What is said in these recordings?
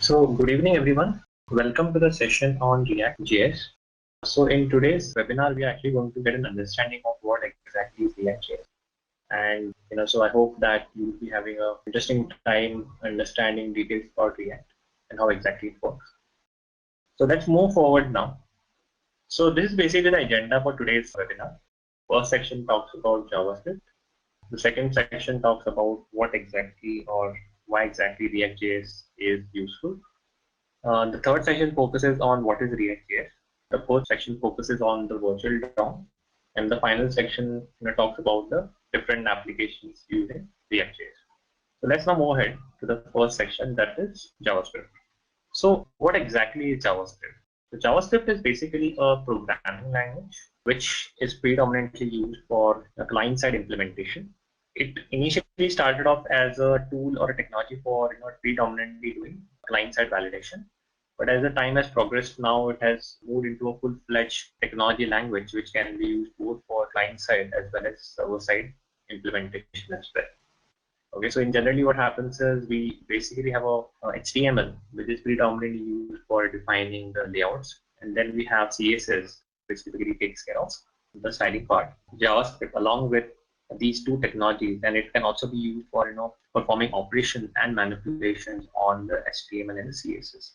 So good evening everyone. Welcome to the session on ReactJS. So in today's webinar, we are actually going to get an understanding of what exactly is ReactJS. And so I hope that you will be having an interesting time understanding details about React and how exactly it works. So let's move forward now. So this is basically the agenda for today's webinar. First section talks about JavaScript. The second section talks about what exactly or why exactly ReactJS is useful. The third section focuses on what is ReactJS. The fourth section focuses on the virtual DOM, and the final section talks about the different applications using ReactJS. So let's now move ahead to the first section, that is JavaScript. So what exactly is JavaScript? So JavaScript is basically a programming language which is predominantly used for a client-side implementation. It initially started off as a tool or a technology for predominantly doing client-side validation. But as the time has progressed, now it has moved into a full-fledged technology language which can be used both for client-side as well as server-side implementation as well. Okay, so in generally what happens is we basically have a HTML which is predominantly used for defining the layouts, and then we have CSS which typically takes care of the styling part. JavaScript along with these two technologies, and it can also be used for performing operations and manipulations on the HTML and the CSS.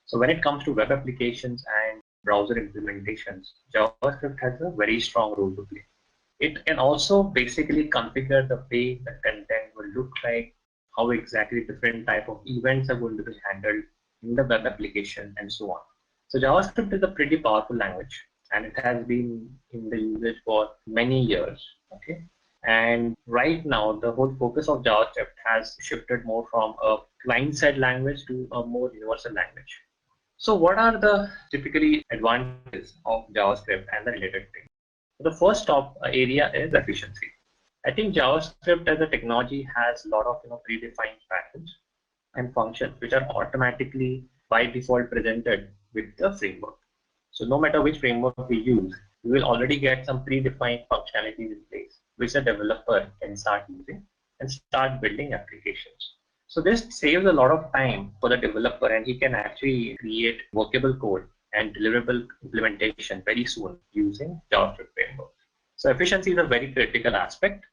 So when it comes to web applications and browser implementations, JavaScript has a very strong role to play. It can also basically configure the way the content will look like, how exactly different type of events are going to be handled in the web application, and so on. So JavaScript is a pretty powerful language, and it has been in the usage for many years. Okay. And right now, the whole focus of JavaScript has shifted more from a client-side language to a more universal language. So what are the typically advantages of JavaScript and the related things? The first top area is efficiency. I think JavaScript as a technology has a lot of predefined patterns and functions which are automatically by default presented with the framework. So no matter which framework we use, we will already get some predefined functionalities in place which the developer can start using and start building applications. So this saves a lot of time for the developer, and he can actually create workable code and deliverable implementation very soon using JavaScript framework. So efficiency is a very critical aspect.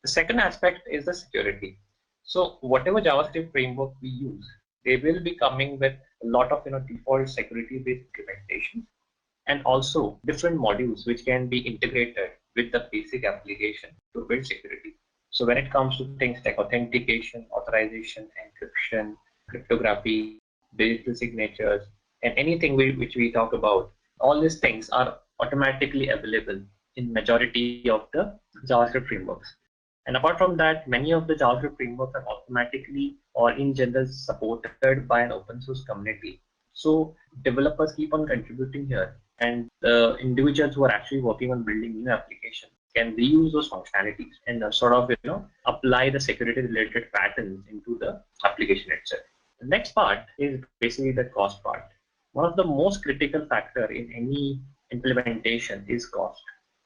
The second aspect is the security. So whatever JavaScript framework we use, they will be coming with a lot of default security-based implementation, and also different modules which can be integrated with the basic application to build security. So when it comes to things like authentication, authorization, encryption, cryptography, digital signatures, and anything which we talk about, all these things are automatically available in majority of the JavaScript frameworks. And apart from that, many of the JavaScript frameworks are automatically or in general supported by an open source community. So developers keep on contributing here, and the individuals who are actually working on building new applications can reuse those functionalities and sort of apply the security related patterns into the application itself. The next part is basically the cost part. One of the most critical factor in any implementation is cost.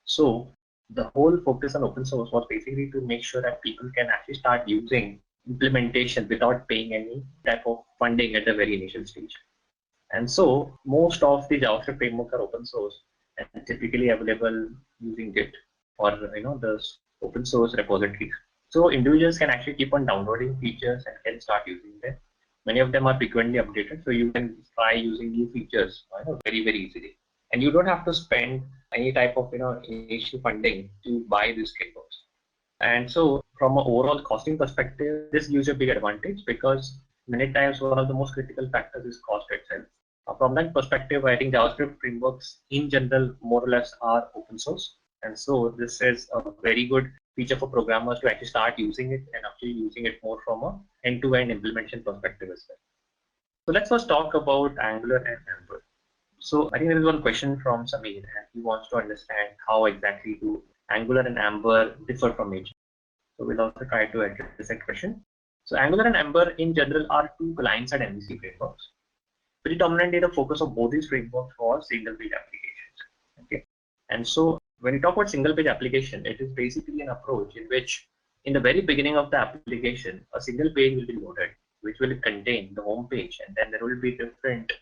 So the whole focus on open source was basically to make sure that people can actually start using implementation without paying any type of funding at the very initial stage. And so most of the JavaScript frameworks are open source and typically available using Git or the open source repositories. So individuals can actually keep on downloading features and can start using them. Many of them are frequently updated, so you can try using new features very easily. And you don't have to spend any type of initial funding to buy these frameworks. And so from an overall costing perspective, this gives you a big advantage because many times one of the most critical factors is cost itself. From that perspective, I think JavaScript frameworks in general more or less are open source. And so this is a very good feature for programmers to actually start using it and actually using it more from a end-to-end implementation perspective as well. So let's first talk about Angular and Ember. So I think there is one question from Samir, and he wants to understand how exactly do Angular and Ember differ from each other. So we'll also try to address that question. So Angular and Ember in general are two client-side MVC frameworks. Predominantly, the focus of both these frameworks was single-page applications. Okay, and so when you talk about single-page application, it is basically an approach in which, in the very beginning of the application, a single page will be loaded, which will contain the home page, and then there will be different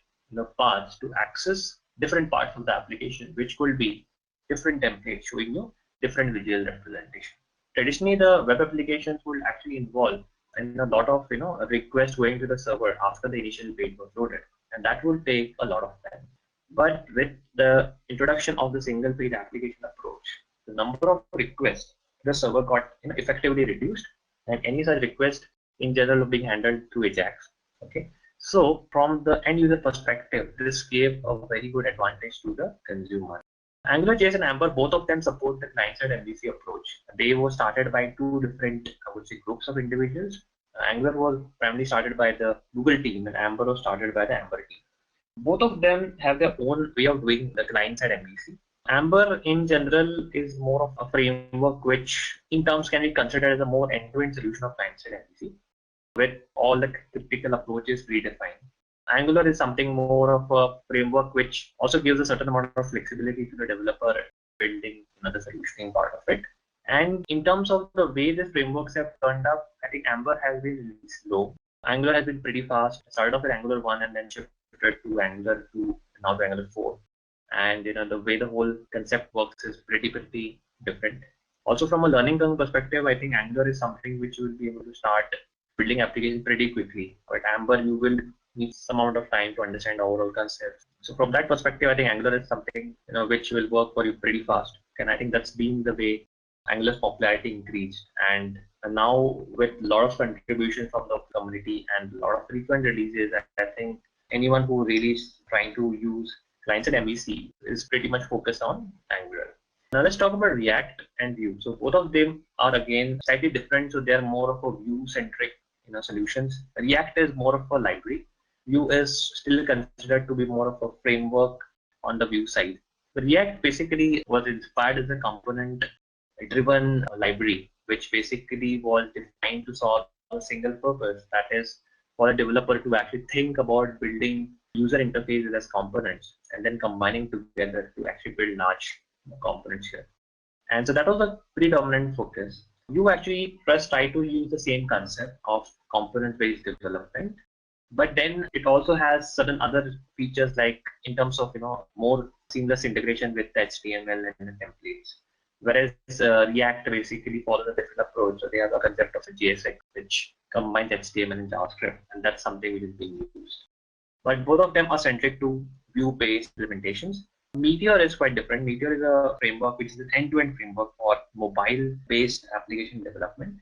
paths to access different parts of the application, which could be different templates showing you different visual representation. Traditionally, the web applications will actually involve a lot of requests going to the server after the initial page was loaded, and that will take a lot of time. But with the introduction of the single page application approach, the number of requests the server got effectively reduced, and any such request in general being handled through Ajax. Okay, so from the end user perspective, this gave a very good advantage to the consumer. AngularJS and Amber, both of them support the client-side MVC approach. They were started by two different, I would say, groups of individuals. Angular was primarily started by the Google team, and Amber was started by the Amber team. Both of them have their own way of doing the client-side MVC. Amber in general is more of a framework which in terms can be considered as a more end-to-end solution of client-side MVC with all the typical approaches predefined. Angular is something more of a framework which also gives a certain amount of flexibility to the developer building the solutioning part of it. And in terms of the way these frameworks have turned up, I think Amber has been slow. Angular has been pretty fast. It started off with Angular 1 and then shifted to Angular 2 and now to Angular 4. And the way the whole concept works is pretty different. Also from a learning curve perspective, I think Angular is something which you will be able to start building applications pretty quickly. But Amber, you will need some amount of time to understand the overall concept. So from that perspective, I think Angular is something which will work for you pretty fast. And I think that's been the way Angular's popularity increased. And now with a lot of contributions from the community and a lot of frequent releases, I think anyone who really is trying to use client-side MVC is pretty much focused on Angular. Now let's talk about React and Vue. So both of them are again slightly different. So they're more of a Vue-centric solutions. React is more of a library. Vue is still considered to be more of a framework on the Vue side. The React basically was inspired as a component-driven library, which basically was designed to solve a single purpose, that is for a developer to actually think about building user interfaces as components and then combining together to actually build large components here. And so that was a predominant focus. You actually first try to use the same concept of component-based development, but then it also has certain other features like in terms of more seamless integration with the HTML and the templates. Whereas React basically follows a different approach. So they have a concept of a JSX which combines HTML and JavaScript, and that's something which is being used. But both of them are centric to Vue-based implementations. Meteor is quite different. Meteor is a framework which is an end-to-end framework for mobile-based application development.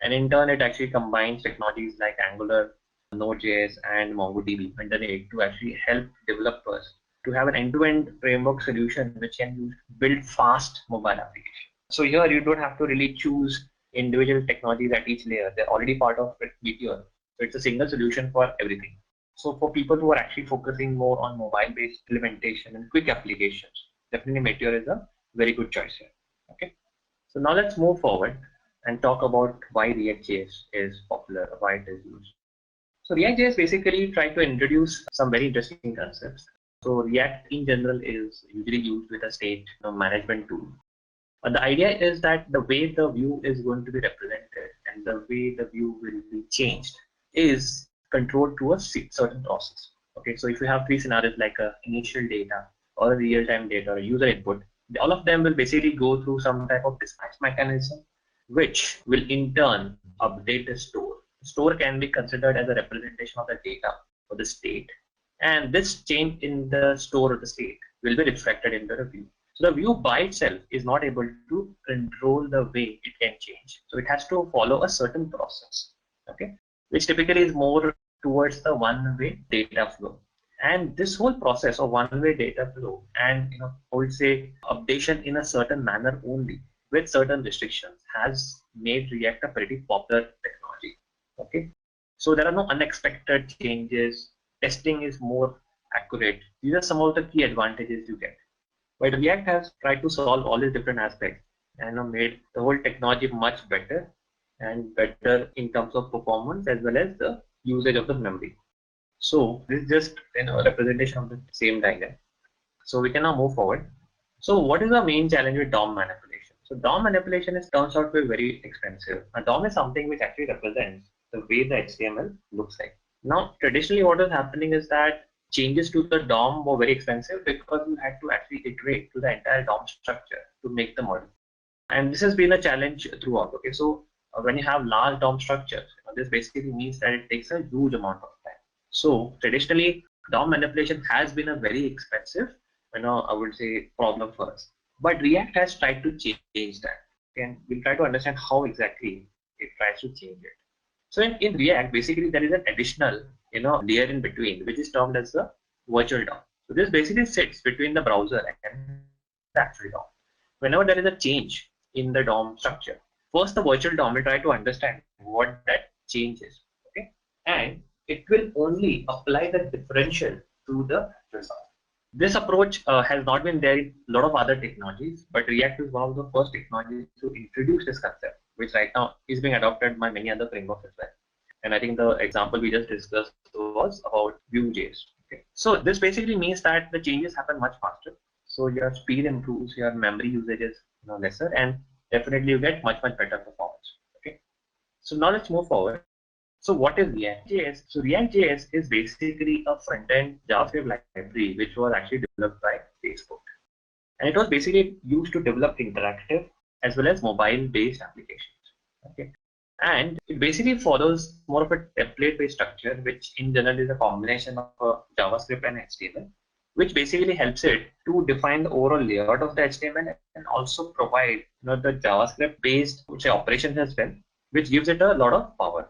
And in turn, it actually combines technologies like Angular, Node.js, and MongoDB underneath to actually help developers to have an end-to-end framework solution which can build fast mobile applications. So here you don't have to really choose individual technologies at each layer. They're already part of Meteor. So it's a single solution for everything. So for people who are actually focusing more on mobile-based implementation and quick applications, definitely Meteor is a very good choice here. Okay. So now let's move forward and talk about why ReactJS is popular, why it is used. So ReactJS basically tried to introduce some very interesting concepts. So React in general is usually used with a state management tool. But the idea is that the way the view is going to be represented and the way the view will be changed is controlled through a certain process. Okay, so if you have three scenarios like a initial data or a real-time data or a user input, all of them will basically go through some type of dispatch mechanism, which will in turn update the store. The store can be considered as a representation of the data or the state, and this change in the store of the state will be reflected in the view. So the view by itself is not able to control the way it can change. So it has to follow a certain process, okay, which typically is more towards the one-way data flow. And this whole process of one-way data flow and I would say updation in a certain manner only with certain restrictions has made React a pretty popular technology. Okay, so there are no unexpected changes. Testing is more accurate. These are some of the key advantages you get. But React has tried to solve all these different aspects and made the whole technology much better and better in terms of performance as well as the usage of the memory. So this is just a representation of the same diagram. So we can now move forward. So what is the main challenge with DOM manipulation? So DOM manipulation turns out to be very expensive. A DOM is something which actually represents the way the HTML looks like. Now, traditionally what is happening is that changes to the DOM were very expensive because you had to actually iterate to the entire DOM structure to make the model. And this has been a challenge throughout. Okay, so when you have large DOM structures, this basically means that it takes a huge amount of time. So traditionally, DOM manipulation has been a very expensive, I would say, problem for us. But React has tried to change that. And we'll try to understand how exactly it tries to change it. So in React, basically there is an additional, layer in between, which is termed as the virtual DOM. So this basically sits between the browser and the actual DOM. Whenever there is a change in the DOM structure, first the virtual DOM will try to understand what that change is, okay, and it will only apply the differential to the actual DOM. This approach has not been there in a lot of other technologies, but React is one of the first technologies to introduce this concept, which right now is being adopted by many other frameworks as well. And I think the example we just discussed was about Vue.js. Okay. So this basically means that the changes happen much faster. So your speed improves, your memory usage is lesser, and definitely you get much better performance. Okay. So now let's move forward. So what is ReactJS? So ReactJS is basically a front-end JavaScript library which was actually developed by Facebook. And it was basically used to develop interactive as well as mobile-based applications. Okay. And it basically follows more of a template-based structure, which in general is a combination of JavaScript and HTML, which basically helps it to define the overall layout of the HTML and also provide the JavaScript-based operations as well, which gives it a lot of power.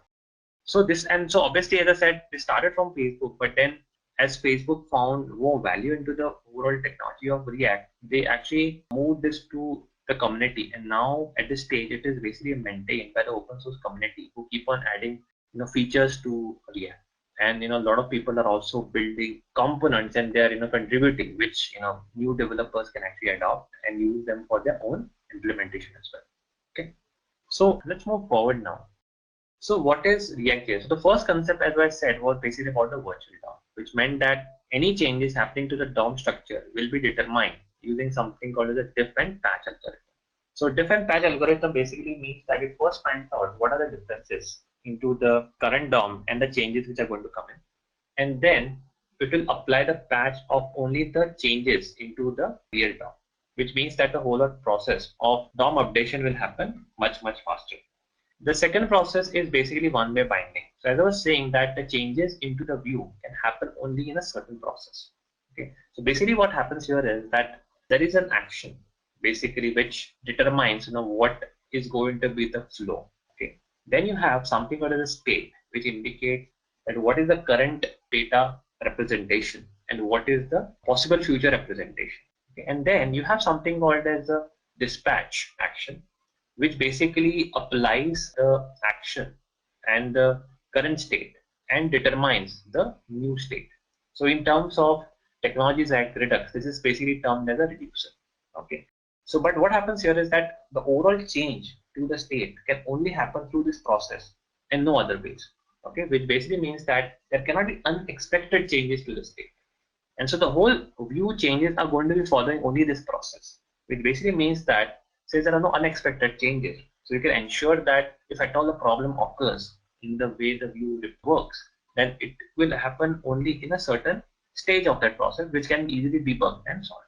So obviously, as I said, they started from Facebook, but then as Facebook found more value into the overall technology of React, they actually moved this to the community, and now at this stage it is basically maintained by the open source community who keep on adding features to React. And a lot of people are also building components and they are contributing, which new developers can actually adopt and use them for their own implementation as well. Okay, so let's move forward now. So what is ReactJS? So the first concept, as I said, was basically about the virtual DOM, which meant that any changes happening to the DOM structure will be determined using something called as a diff and patch algorithm. So diff and patch algorithm basically means that it first finds out what are the differences into the current DOM and the changes which are going to come in. And then it will apply the patch of only the changes into the real DOM, which means that the whole process of DOM updation will happen much faster. The second process is basically one-way binding. So as I was saying, that the changes into the view can happen only in a certain process. Okay. So basically what happens here is that there is an action basically which determines what is going to be the flow. Okay. Then you have something called as a state, which indicates that what is the current data representation and what is the possible future representation. Okay. And then you have something called as a dispatch action, which basically applies the action and the current state and determines the new state. So in terms of technologies like Redux, this is basically termed as a reducer. Okay. So, but what happens here is that the overall change to the state can only happen through this process and no other ways. Okay, which basically means that there cannot be unexpected changes to the state. And so the whole view changes are going to be following only this process, which basically means that since there are no unexpected changes, so you can ensure that if at all a problem occurs in the way the view works, then it will happen only in a certain stage of that process, which can easily be debugged and solved.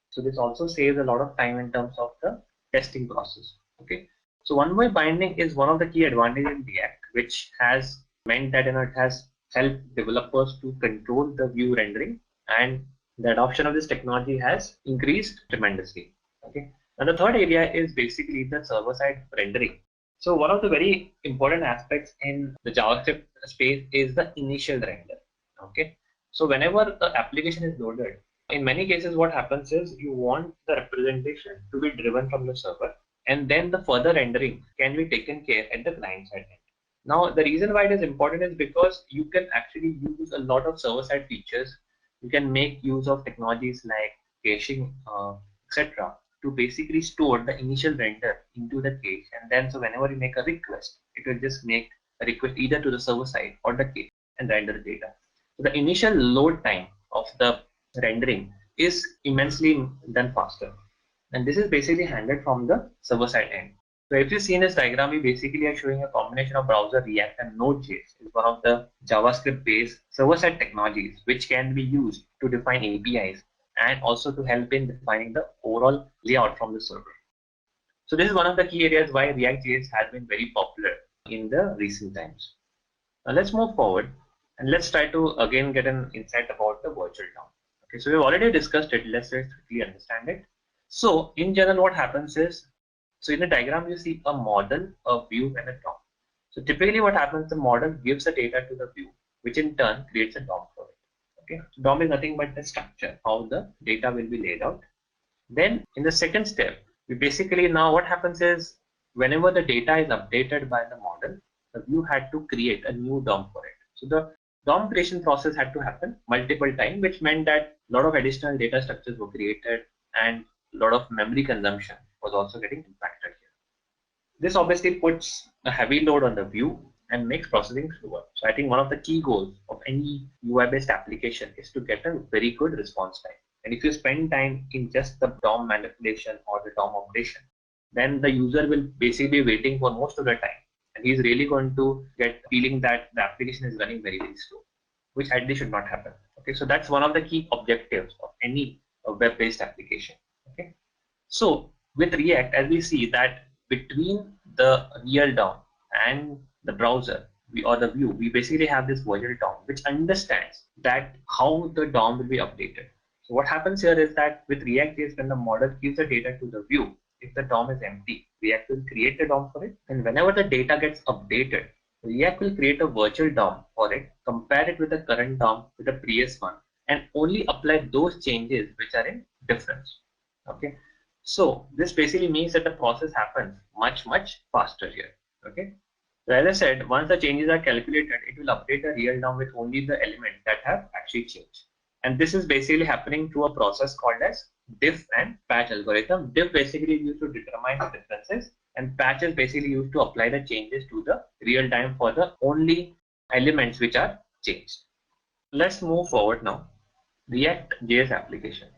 So this also saves a lot of time in terms of the testing process. Okay. So one-way binding is one of the key advantages in React, which has meant that it has helped developers to control the view rendering, and the adoption of this technology has increased tremendously. Okay. And the third area is basically the server-side rendering. So one of the very important aspects in the JavaScript space is the initial render. Okay. So whenever the application is loaded, in many cases what happens is you want the representation to be driven from the server, and then the further rendering can be taken care at the client side end. Now the reason why it is important is because you can actually use a lot of server-side features. You can make use of technologies like caching, etc., to basically store the initial render into the cache, and then so whenever you make a request, it will just make a request either to the server side or the cache and render the data. So the initial load time of the rendering is immensely done faster, and this is basically handled from the server side end. So if you see in this diagram, we basically are showing a combination of browser, React, and Node.js is one of the JavaScript-based server-side technologies which can be used to define APIs and also to help in defining the overall layout from the server. So this is one of the key areas why ReactJS has been very popular in the recent times. Now let's move forward and let's try to again get an insight about the virtual DOM. Okay, so we've already discussed it. Let's quickly understand it. So in general, what happens is, so in the diagram, you see a model, a view, and a DOM. So typically what happens, the model gives the data to the view, which in turn creates a DOM for it. Okay, so DOM is nothing but the structure, how the data will be laid out. Then in the second step, we basically now what happens is whenever the data is updated by the model, the view had to create a new DOM for it. So the DOM creation process had to happen multiple times, which meant that a lot of additional data structures were created and a lot of memory consumption was also getting impacted here. This obviously puts a heavy load on the view and makes processing slower. So I think one of the key goals of any UI-based application is to get a very good response time. And if you spend time in just the DOM manipulation or the DOM operation, then the user will basically be waiting for most of the time. And he's really going to get feeling that the application is running very, very slow, which ideally should not happen. Okay, so that's one of the key objectives of any web-based application. Okay, so with React, as we see that between the real DOM and the browser or the view, we basically have this virtual DOM which understands that how the DOM will be updated. So what happens here is that with React is when the model gives the data to the view, if the DOM is empty, React will create a DOM for it, and whenever the data gets updated, React will create a virtual DOM for it, compare it with the current DOM with the previous one, and only apply those changes which are in difference. Okay, so this basically means that the process happens much faster here. Okay, so as I said, once the changes are calculated, it will update the real DOM with only the elements that have actually changed. And this is basically happening through a process called as diff and patch algorithm. Diff basically used to determine the differences, and patch is basically used to apply the changes to the real time for the only elements which are changed. Let's move forward now. ReactJS applications.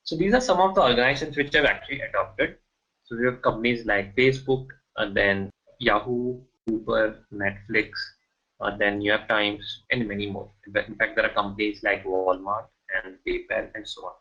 So these are some of the organizations which have actually adopted. So we have companies like Facebook, and then Yahoo, Uber, Netflix, then New York Times, and many more. In fact, there are companies like Walmart and PayPal and so on.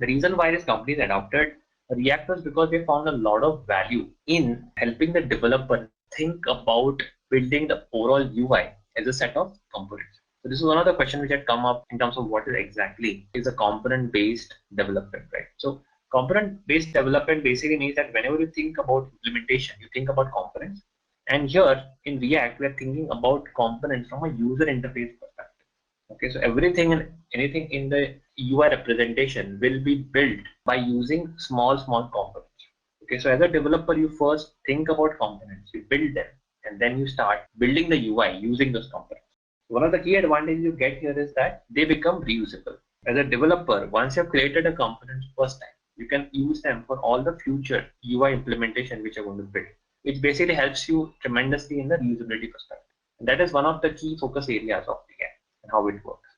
The reason why these companies adopted React was because they found a lot of value in helping the developer think about building the overall UI as a set of components. So this is one of the questions which had come up in terms of what is exactly is a component-based development, right? So component-based development basically means that whenever you think about implementation, you think about components. And here in React, we are thinking about components from a user interface perspective. Okay, so everything and anything in the UI representation will be built by using small components. Okay, so as a developer, you first think about components, you build them, and then you start building the UI using those components. One of the key advantages you get here is that they become reusable. As a developer, once you've created a component first time, you can use them for all the future UI implementation which you're going to build, which basically helps you tremendously in the reusability perspective. And that is one of the key focus areas of React and how it works.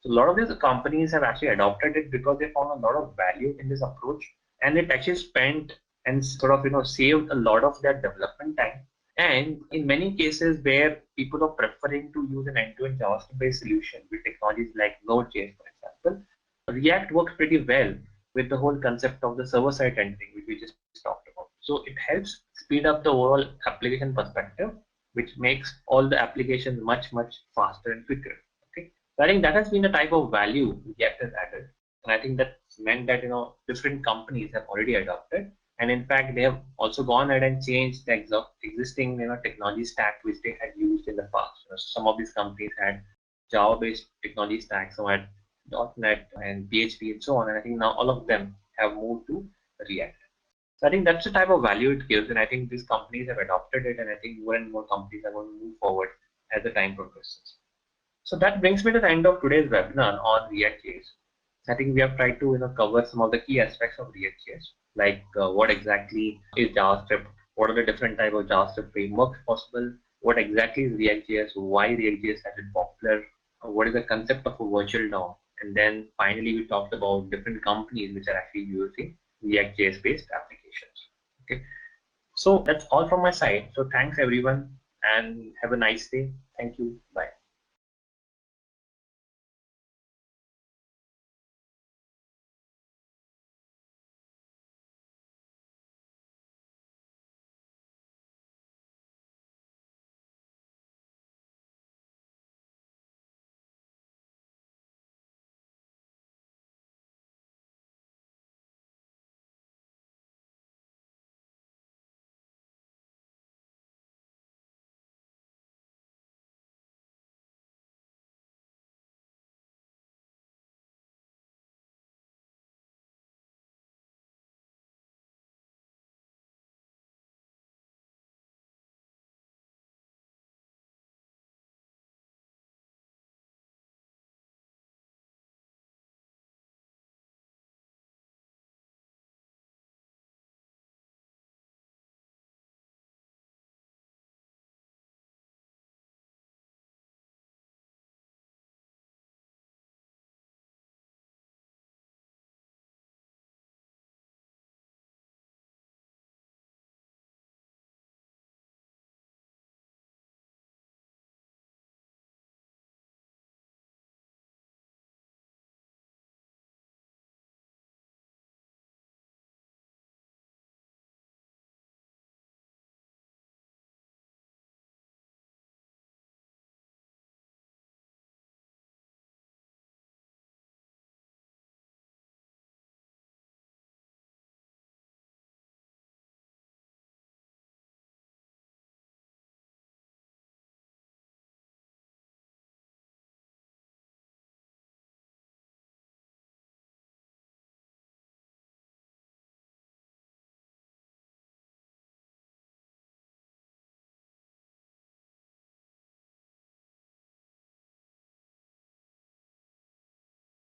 So a lot of these companies have actually adopted it because they found a lot of value in this approach, and it actually spent and sort of saved a lot of their development time. And in many cases where people are preferring to use an end-to-end JavaScript-based solution with technologies like Node.js, for example, React works pretty well with the whole concept of the server-side rendering, which we just talked about. So it helps speed up the overall application perspective, which makes all the applications much faster and quicker. Okay, so I think that has been the type of value React has added, and I think that's meant that different companies have already adopted. And in fact, they have also gone ahead and changed the existing technology stack which they had used in the past. Some of these companies had Java-based technology stack, some had .NET and PHP and so on. And I think now all of them have moved to React. So I think that's the type of value it gives, and I think these companies have adopted it, and I think more and more companies are going to move forward as the time progresses. So that brings me to the end of today's webinar on ReactJS. I think we have tried to cover some of the key aspects of ReactJS, like what exactly is JavaScript, what are the different types of JavaScript frameworks possible, what exactly is ReactJS, why ReactJS has been popular, what is the concept of a virtual DOM, and then finally we talked about different companies which are actually using ReactJS based applications. Okay, So that's all from my side. So thanks everyone and have a nice day. Thank you. Bye.